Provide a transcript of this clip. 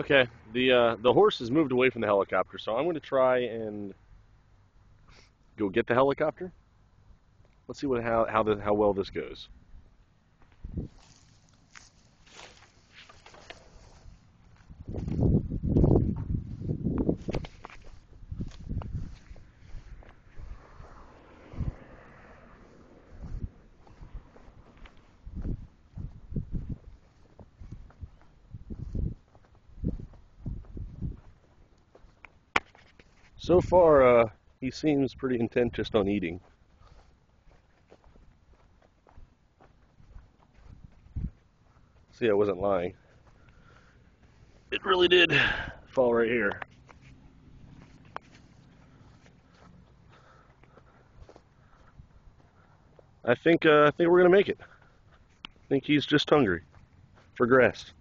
Okay, the horse has moved away from the helicopter, so I'm going to try and go get the helicopter. Let's see how well this goes. So far, he seems pretty intent just on eating. See, I wasn't lying. It really did fall right here. I think we're gonna make it. I think he's just hungry for grass.